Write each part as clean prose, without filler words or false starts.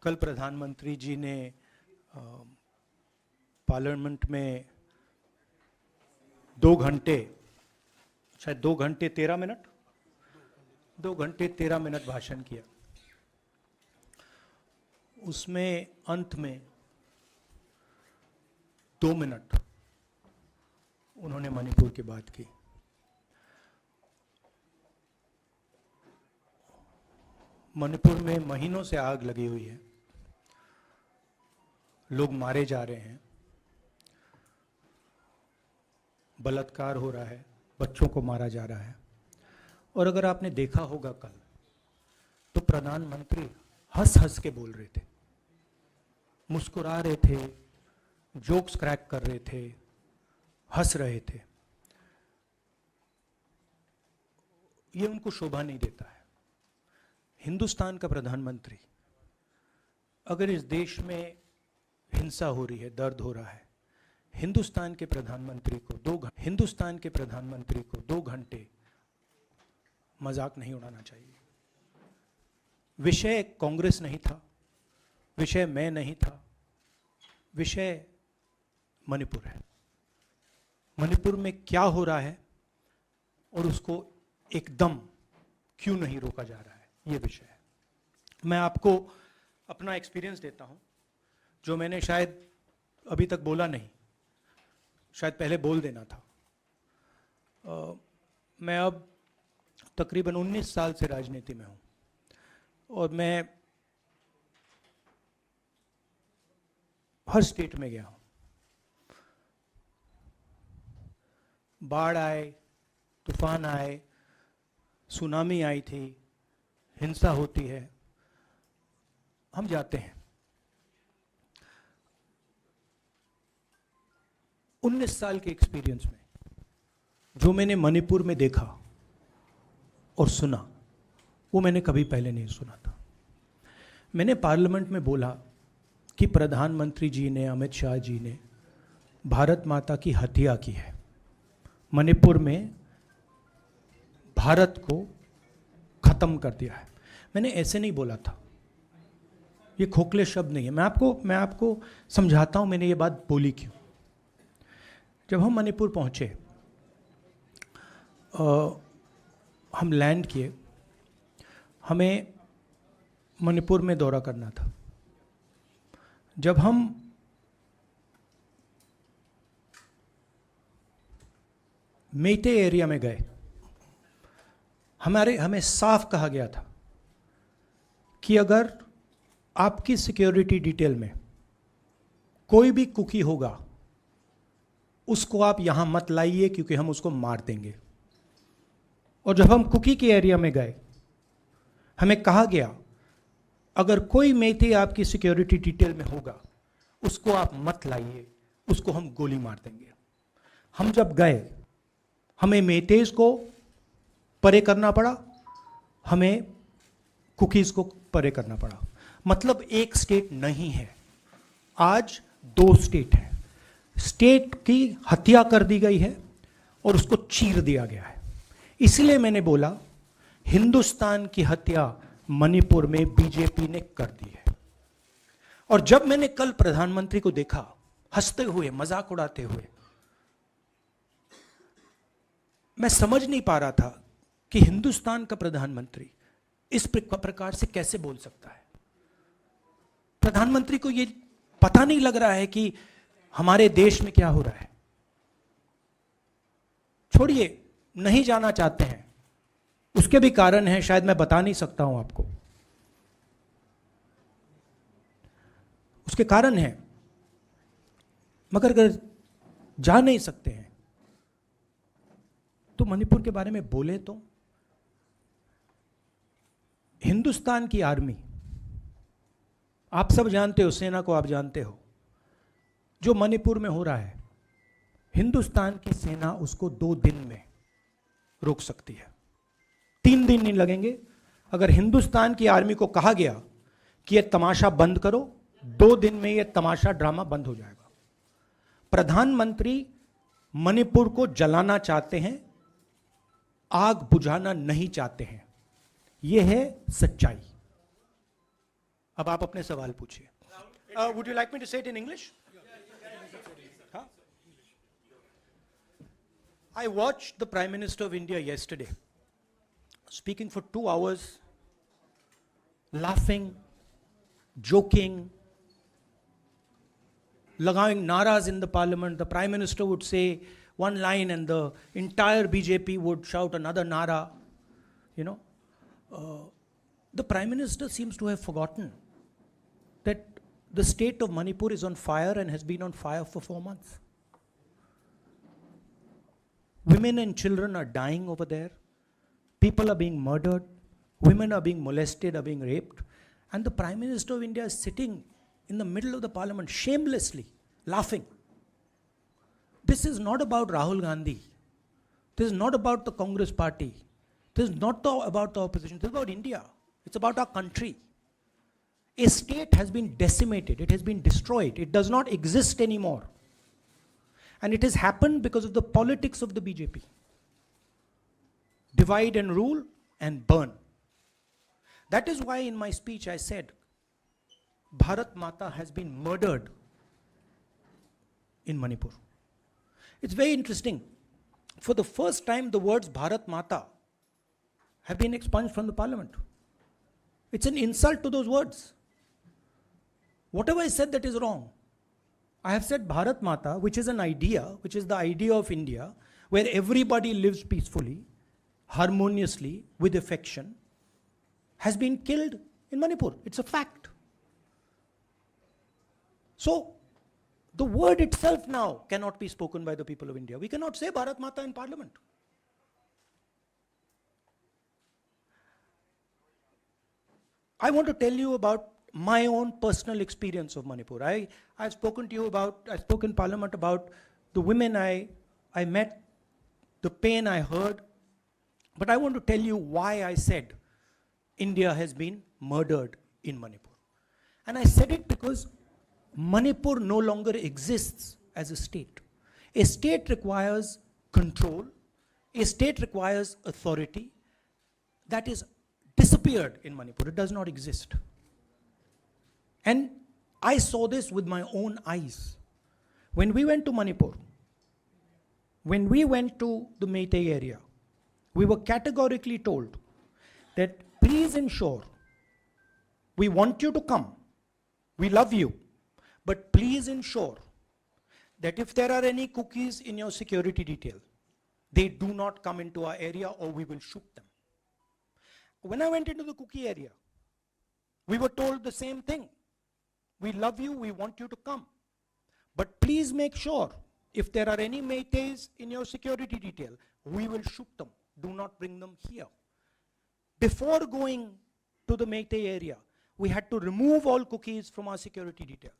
कल प्रधानमंत्री जी ने पार्लियामेंट में 2 घंटे, शायद 2 घंटे 13 मिनट, 2 घंटे 13 मिनट भाषण किया। उसमें अंत में 2 मिनट उन्होंने मणिपुर की बात की। मणिपुर में महीनों से आग लगी हुई है, लोग मारे जा रहे हैं, बलात्कार हो रहा है, बच्चों को मारा जा रहा है। और अगर आपने देखा होगा कल, तो प्रधानमंत्री हंस हंस के बोल रहे थे, मुस्कुरा रहे थे, जोक्स क्रैक कर रहे थे, हंस रहे थे। ये उनको शोभा नहीं देता है। हिंदुस्तान का प्रधानमंत्री, अगर इस देश में हिंसा हो रही है, दर्द हो रहा है, हिंदुस्तान के प्रधानमंत्री को 2 घंटे मजाक नहीं उड़ाना चाहिए। विषय कांग्रेस नहीं था, विषय मैं नहीं था, विषय मणिपुर है। मणिपुर में क्या हो रहा है और उसको एकदम क्यों नहीं रोका जा रहा है, ये विषय है। मैं आपको अपना एक्सपीरियंस देता हूं, जो मैंने शायद अभी तक बोला नहीं, शायद पहले बोल देना था। मैं अब तकरीबन 19 साल से राजनीति में हूं और मैं हर स्टेट में गया हूं। बाढ़ आए, तूफान आए, सुनामी आई थी, हिंसा होती है, हम जाते हैं। 19 साल के एक्सपीरियंस में जो मैंने मणिपुर में देखा और सुना, वो मैंने कभी पहले नहीं सुना था। मैंने पार्लियामेंट में बोला कि प्रधानमंत्री जी ने, अमित शाह जी ने भारत माता की हत्या की है, मणिपुर में भारत को खत्म कर दिया है। मैंने ऐसे नहीं बोला था, ये खोखले शब्द नहीं है। मैं आपको समझाता हूं मैंने ये बात बोली क्यों। जब हम मणिपुर पहुंचे, हम लैंड किए, हमें मणिपुर में दौरा करना था। जब हम मेटे एरिया में गए, हमें साफ कहा गया था कि अगर आपकी सिक्योरिटी डिटेल में कोई भी कुकी होगा, उसको आप यहां मत लाइए क्योंकि हम उसको मार देंगे। और जब हम कुकी के एरिया में गए, हमें कहा गया अगर कोई मेटे आपकी सिक्योरिटी डिटेल में होगा, उसको आप मत लाइए, उसको हम गोली मार देंगे। हम जब गए, हमें मेटेज को परे करना पड़ा, हमें कुकीज को परे करना पड़ा। मतलब एक स्टेट नहीं है, आज 2 स्टेट है। स्टेट की हत्या कर दी गई है और उसको चीर दिया गया है। इसलिए मैंने बोला हिंदुस्तान की हत्या मणिपुर में बीजेपी ने कर दी है। और जब मैंने कल प्रधानमंत्री को देखा हंसते हुए, मजाक उड़ाते हुए, मैं समझ नहीं पा रहा था कि हिंदुस्तान का प्रधानमंत्री इस प्रकार से कैसे बोल सकता है। प्रधानमंत्री को यह पता नहीं लग रहा है कि हमारे देश में क्या हो रहा है। छोड़िए, नहीं जाना चाहते हैं, उसके भी कारण हैं, शायद मैं बता नहीं सकता हूं आपको, उसके कारण हैं। मगर अगर जा नहीं सकते हैं तो मणिपुर के बारे में बोले तो। हिंदुस्तान की आर्मी, आप सब जानते हो, सेना को आप जानते हो, जो मणिपुर में हो रहा है, हिंदुस्तान की सेना उसको 2 दिन में रोक सकती है, 3 दिन नहीं लगेंगे। अगर हिंदुस्तान की आर्मी को कहा गया कि यह तमाशा बंद करो, 2 दिन में यह तमाशा, ड्रामा बंद हो जाएगा। प्रधानमंत्री मणिपुर को जलाना चाहते हैं, आग बुझाना नहीं चाहते हैं। यह है सच्चाई। अब आप अपने सवाल पूछिए. Would you like me to say it in English? Huh? I watched the Prime Minister of India yesterday speaking for 2 hours, laughing, joking, लगावing naras in the parliament. The Prime Minister would say one line and the entire BJP would shout another nara. You know, the Prime Minister seems to have forgotten that the state of Manipur is on fire and has been on fire for 4 months. Women and children are dying over there. People are being murdered. Women are being molested, are being raped. And the Prime Minister of India is sitting in the middle of the parliament, shamelessly laughing. This is not about Rahul Gandhi. This is not about the Congress party. This is not about the opposition. This is about India. It's about our country. A state has been decimated. It has been destroyed. It does not exist anymore. And it has happened because of the politics of the BJP. Divide and rule and burn. That is why in my speech I said, Bharat Mata has been murdered in Manipur. It's very interesting. For the first time, the words Bharat Mata have been expunged from the parliament. It's an insult to those words. Whatever I said that is wrong. I have said Bharat Mata, which is an idea, which is the idea of India, where everybody lives peacefully, harmoniously, with affection, has been killed in Manipur. It's a fact. So, the word itself now cannot be spoken by the people of India. We cannot say Bharat Mata in parliament. I want to tell you about my own personal experience of Manipur. I've spoken to you about, I spoke in parliament about the women I met, the pain I heard, but I want to tell you why I said India has been murdered in Manipur. And I said it because Manipur no longer exists as a state. A state requires control. A state requires authority. That is disappeared in Manipur. It does not exist. And I saw this with my own eyes. When we went to Manipur, when we went to the Meitei area, we were categorically told that please ensure, we want you to come, we love you, but please ensure that if there are any cookies in your security detail, they do not come into our area or we will shoot them. When I went into the cookie area, we were told the same thing. We love you, we want you to come. But please make sure, if there are any Meiteis in your security detail, we will shoot them. Do not bring them here. Before going to the Meitei area, we had to remove all cookies from our security detail.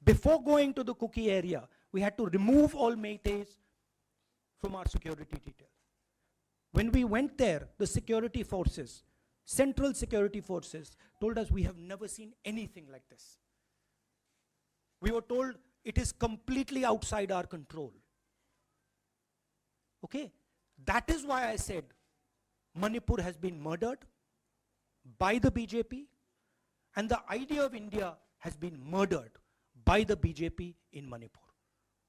Before going to the cookie area, we had to remove all Meiteis from our security detail. When we went there, the security forces, central security forces, told us we have never seen anything like this. We were told it is completely outside our control. Okay? That is why I said Manipur has been murdered by the BJP, and the idea of India has been murdered by the BJP in Manipur.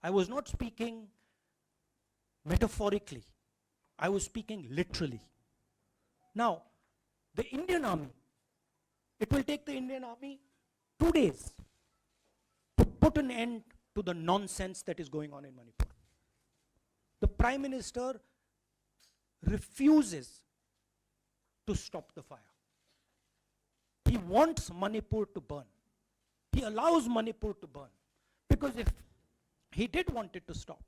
I was not speaking metaphorically. I was speaking literally. Now, the Indian army, it will take the Indian army 2 days to put an end to the nonsense that is going on in Manipur. The Prime Minister refuses to stop the fire. He wants Manipur to burn. He allows Manipur to burn. Because if he did want it to stop,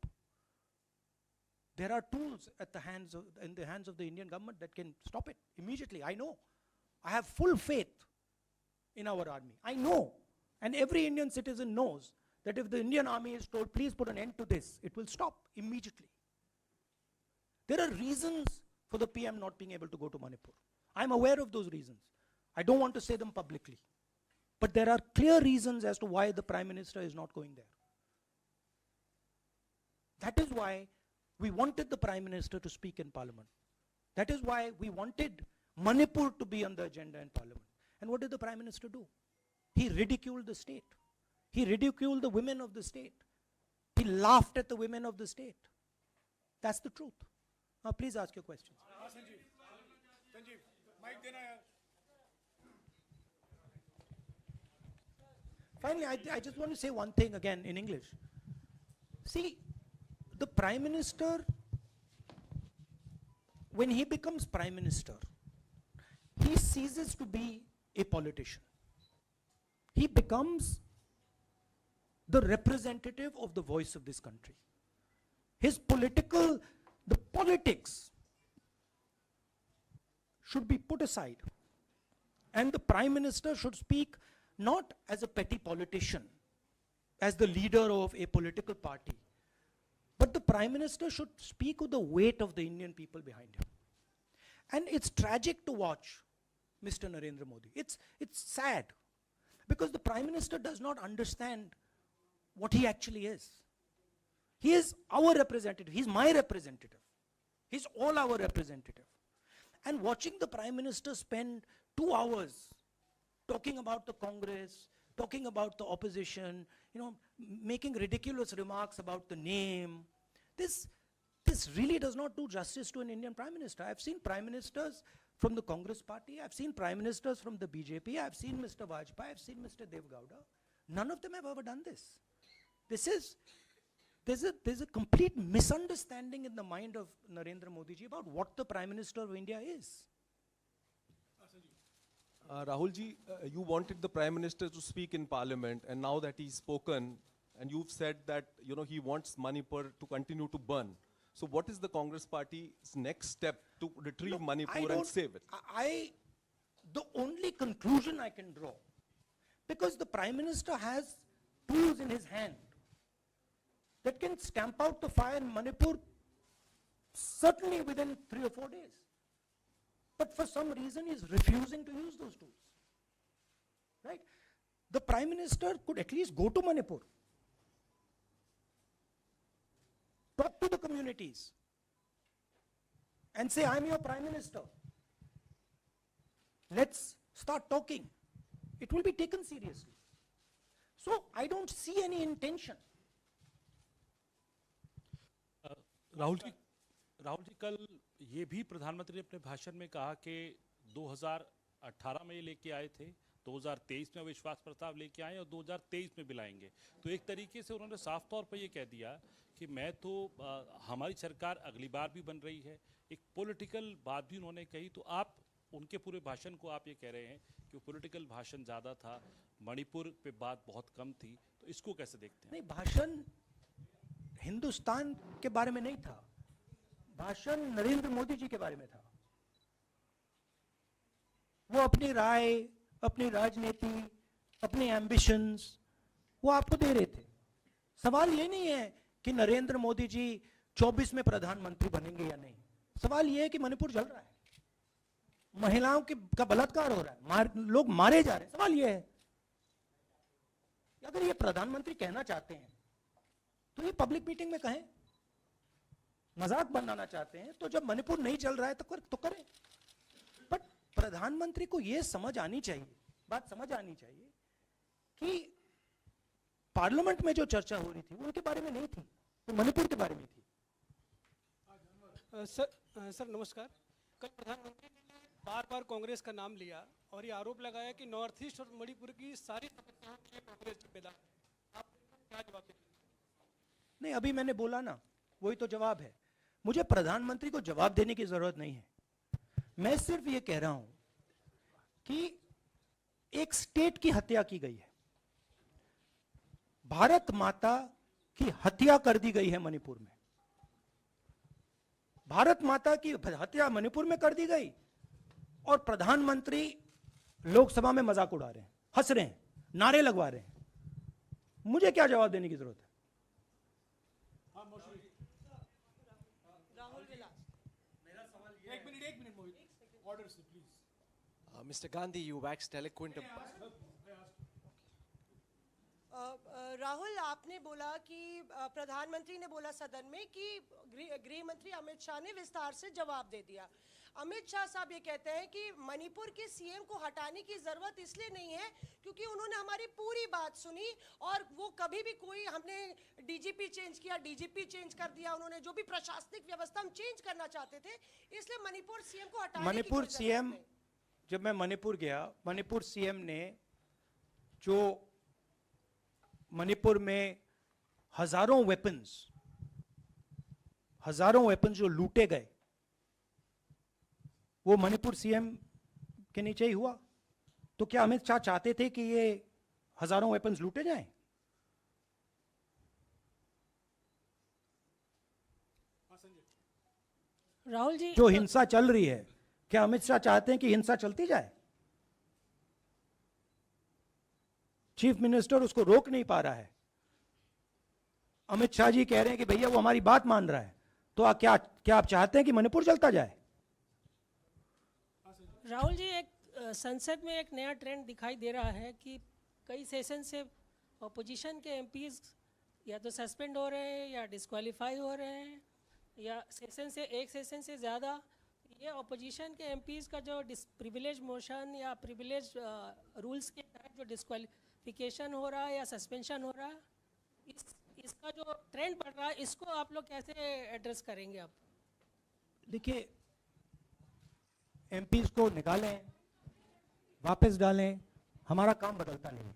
there are tools in the hands of the Indian government that can stop it immediately. I know. I have full faith in our army. I know. And every Indian citizen knows that if the Indian army is told, please put an end to this, it will stop immediately. There are reasons for the PM not being able to go to Manipur. I'm aware of those reasons. I don't want to say them publicly. But there are clear reasons as to why the Prime Minister is not going there. That is why we wanted the Prime Minister to speak in Parliament. That is why we wanted Manipur to be on the agenda in Parliament. And what did the Prime Minister do? He ridiculed the state. He ridiculed the women of the state. He laughed at the women of the state. That's the truth. Now please ask your questions. Sanjeev mike देना यार. Finally, I just want to say one thing again in English. See, the Prime Minister, when he becomes Prime Minister, he ceases to be a politician. He becomes the representative of the voice of this country. The politics should be put aside. And the Prime Minister should speak not as a petty politician, as the leader of a political party, but the Prime Minister should speak with the weight of the Indian people behind him. And it's tragic to watch Mr. Narendra Modi. It's sad, because the Prime Minister does not understand what he actually is. He is our representative. He's my representative. He's all our representative. And watching the Prime Minister spend 2 hours talking about the Congress, talking about the opposition, making ridiculous remarks about the name, this really does not do justice to an Indian Prime Minister. I've seen Prime Ministers from the Congress party, I've seen Prime Ministers from the BJP, I've seen Mr. Vajpayee, I've seen Mr. Dev Gowda. None of them have ever done this. There's a complete misunderstanding in the mind of Narendra Modi ji about what the Prime Minister of India is. Rahul ji, you wanted the Prime Minister to speak in Parliament, and now that he's spoken, and you've said that he wants Manipur to continue to burn. So what is the Congress Party's next step to retrieve Manipur and save it? The only conclusion I can draw, because the Prime Minister has tools in his hand that can stamp out the fire in Manipur certainly within 3 or 4 days. But for some reason he's refusing to use those tools. Right? The Prime Minister could at least go to Manipur, talk to the communities, and say, I'm your Prime Minister. Let's start talking. It will be taken seriously. So I don't see any intention. Rahul ji कल ये भी प्रधानमंत्री ने अपने भाषण में कहा कि 2018 में ये लेके आए थे, 2023 में विश्वास प्रस्ताव लेके आए और 2023 में भी लाएंगे. तो एक तरीके से उन्होंने साफ तौर पर ये कह दिया कि हमारी सरकार अगली बार भी बन रही है. एक पॉलिटिकल बात भी उन्होंने कही. तो आप उनके पूरे भाषण को आप ये कह रहे हैं कि पॉलिटिकल भाषण ज़्यादा था, मणिपुर पे बात बहुत कम थी. तो इसको कैसे देखते हैं? नहीं, भाषण हिंदुस्तान के बारे में नहीं था, भाषण नरेंद्र मोदी जी के बारे में था. वो अपनी राय, अपनी राजनीति, अपने एम्बिशंस वो आपको दे रहे थे. सवाल ये नहीं है कि नरेंद्र मोदी जी 24 में प्रधानमंत्री बनेंगे या नहीं. सवाल ये है कि मणिपुर जल रहा है, महिलाओं का बलात्कार हो रहा है, लोग मारे जा रहे हैं. सवाल ये है, अगर ये प्रधानमंत्री कहना चाहते हैं तो ये पब्लिक मीटिंग में कहें. मजाक बनाना चाहते हैं तो जब मणिपुर नहीं चल रहा है तो करें. बट प्रधानमंत्री को ये समझ आनी चाहिए, बात समझ आनी चाहिए कि पार्लियामेंट में जो चर्चा हो रही थी वो उनके बारे में नहीं थी, वो मणिपुर के बारे में थी. सर नमस्कार. कल प्रधानमंत्री ने बार बार कांग्रेस का नाम लिया और ये आरोप लगाया कि नॉर्थ ईस्ट और मणिपुर की सारी समस्याओं के कांग्रेस जिम्मेदार. आप क्या जवाब देंगे? नहीं, अभी मैंने बोला ना, वही तो जवाब है. मुझे प्रधानमंत्री को जवाब देने की जरूरत नहीं है. मैं सिर्फ ये कह रहा हूं कि एक स्टेट की हत्या की गई है, भारत माता की हत्या कर दी गई है मणिपुर में. भारत माता की हत्या मणिपुर में कर दी गई और प्रधानमंत्री लोकसभा में मजाक उड़ा रहे हैं, हंस रहे हैं, नारे लगवा रहे हैं. मुझे क्या जवाब देने की जरूरत है? Mr. Gandhi, you waxed eloquent. Rahul, आपने बोला कि प्रधानमंत्री ने बोला सदन में कि गृह मंत्री अमित शाह ने विस्तार से जवाब दे दिया. अमित शाह साहब ये कहते हैं कि मणिपुर के सीएम को हटाने की जरूरत इसलिए नहीं है क्योंकि उन्होंने हमारी पूरी बात सुनी और वो कभी भी कोई हमने डीजीपी चेंज किया, डीजीपी चेंज कर दिया, उन्होंने जो भी प्रशासनिक व्यवस्था हम चेंज करना चाहते थे, इसलिए मणिपुर सीएम को हटाने की मणिपुर कोई जरूरत सीएम, नहीं। जब मैं मणिपुर गया, मणिपुर सीएम ने जो मणिपुर में हजारों वेपन्स जो लूटे गए, वो मणिपुर सीएम के नीचे ही हुआ। तो क्या अमित शाह चाहते थे कि ये हजारों वेपन्स लूटे जाएं? राहुल जी, जो हिंसा चल रही है, क्या अमित शाह चाहते हैं कि हिंसा चलती जाए? चीफ मिनिस्टर उसको रोक नहीं पा रहा है। अमित शाह जी कह रहे हैं कि भैया वो हमारी बात मान रहा है, तो क्या आप चाहते हैं कि मणिपुर चलता जाए? राहुल जी, एक संसद में एक नया ट्रेंड दिखाई दे रहा है कि कई सेशन से अपोजिशन के एमपीज या तो सस्पेंड हो रहे हैं या डिस्क्वालीफाई हो रहे हैं, या एक सेशन से ज़्यादा ये अपोजिशन के एमपीज का जो प्रिविलेज मोशन या प्रिविलेज रूल्स के तहत जो डिस्क्वालिफिकेशन हो रहा है या सस्पेंशन हो रहा है, इसका जो ट्रेंड बढ़ रहा है, इसको आप लोग कैसे एड्रेस करेंगे? आप देखिए, एमपीज को निकालें, वापस डालें, हमारा काम बदलता नहीं है।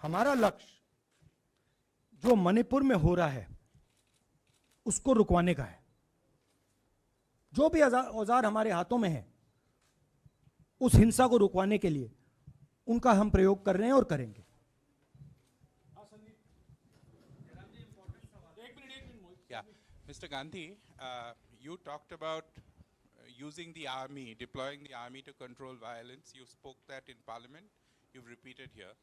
हमारा लक्ष्य जो मणिपुर में हो रहा है उसको रुकवाने का है। जो भी औजार हमारे हाथों में है, उस हिंसा को रुकवाने के लिए उनका हम प्रयोग कर रहे हैं और करेंगे। Yeah, Mr. Gandhi, you talked about using the army, deploying the army to control violence. You spoke that in Parliament. You've repeated here.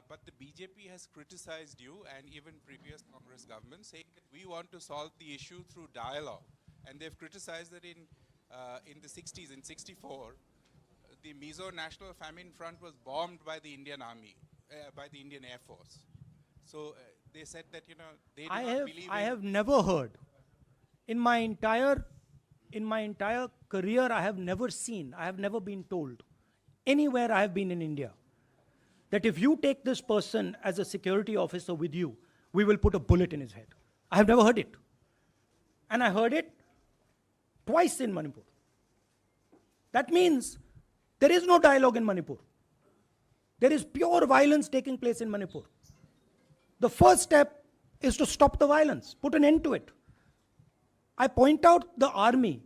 But the BJP has criticized you and even previous Congress governments, saying that we want to solve the issue through dialogue. And they've criticized that in the 60s, in 64, the Mizo National Famine Front was bombed by the Indian Army, by the Indian Air Force. So they said that, you know, they do not believe I have never heard in my entire career, I have never been told anywhere I have been in India that if you take this person as a security officer with you, we will put a bullet in his head. I have never heard it. And I heard it twice in Manipur. That means there is no dialogue in Manipur. There is pure violence taking place in Manipur. The first step is to stop the violence, put an end to it. I point out the army,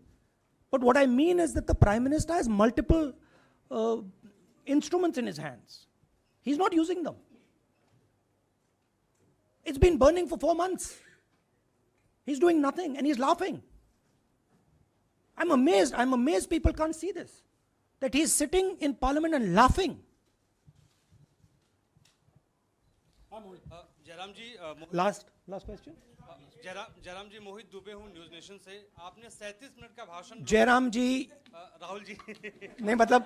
but what I mean is that the Prime Minister has multiple instruments in his hands. He's not using them. It's been burning for 4 months. He's doing nothing and he's laughing. I'm amazed people can't see this. That he's sitting in Parliament and laughing. Jairam ji, Last question. Jairam जी, मोहित दुबे हूँ news nation से। आपने 37 minute का भाषण। जयराम जी, राहुल जी नहीं मतलब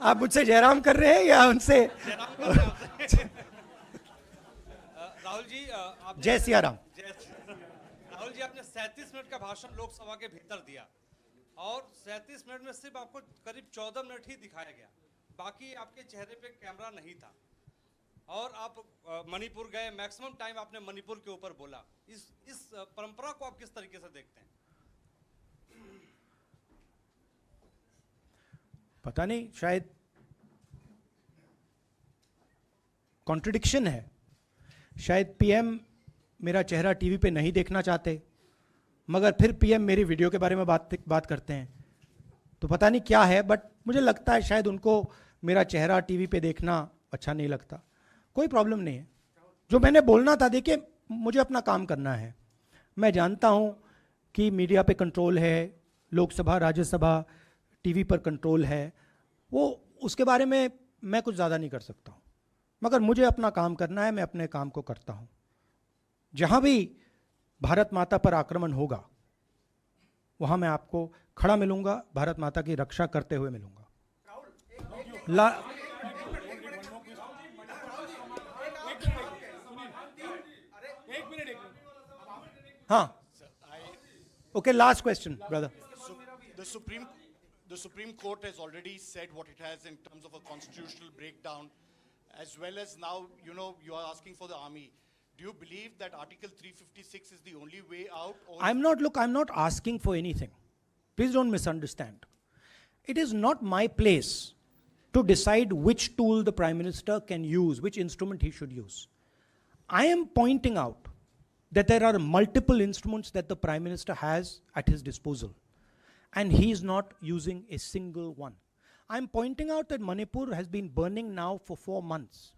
आप मुझसे जयराम कर रहे हैं या उनसे? राहुल जी, जय सिया राम। राहुल जी, आपने 37 मिनट का भाषण लोकसभा के भीतर दिया और 37 मिनट में सिर्फ आपको करीब 14 मिनट ही दिखाया गया, बाकी आपके चेहरे पे कैमरा नहीं था और आप मणिपुर गए, मैक्सिमम टाइम आपने मणिपुर के ऊपर बोला। इस परंपरा को आप किस तरीके से देखते हैं? पता नहीं, शायद कॉन्ट्रडिक्शन है। शायद पीएम मेरा चेहरा टीवी पे नहीं देखना चाहते, मगर फिर पीएम मेरी वीडियो के बारे में बात करते हैं। तो पता नहीं क्या है, बट मुझे लगता है शायद उनको मेरा चेहरा टीवी पे देखना अच्छा नहीं लगता। कोई प्रॉब्लम नहीं है। जो मैंने बोलना था, देखिए मुझे अपना काम करना है। मैं जानता हूँ कि मीडिया पे कंट्रोल है, लोकसभा राज्यसभा टीवी पर कंट्रोल है, वो उसके बारे में मैं कुछ ज़्यादा नहीं कर सकता हूँ, मगर मुझे अपना काम करना है, मैं अपने काम को करता हूँ। जहाँ भी भारत माता पर आक्रमण होगा वहाँ मैं आपको खड़ा मिलूंगा, भारत माता की रक्षा करते हुए मिलूंगा। हाँ, Okay, last question, brother. So the Supreme Court has already said what it has in terms of a constitutional breakdown, as well as now, you are asking for the army. Do you believe that Article 356 is the only way out? Or I'm not asking for anything. Please don't misunderstand. It is not my place to decide which tool the Prime Minister can use, which instrument he should use. I am pointing out that there are multiple instruments that the Prime Minister has at his disposal, and he is not using a single one. I'm pointing out that Manipur has been burning now for 4 months,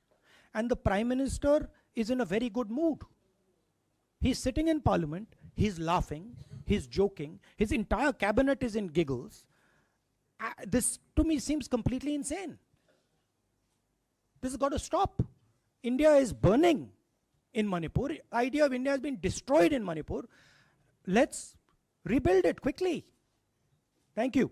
and the Prime Minister is in a very good mood. He's sitting in Parliament, he's laughing, he's joking, his entire cabinet is in giggles. This to me seems completely insane. This has got to stop. India is burning in Manipur. The idea of India has been destroyed in Manipur. Let's rebuild it quickly. Thank you.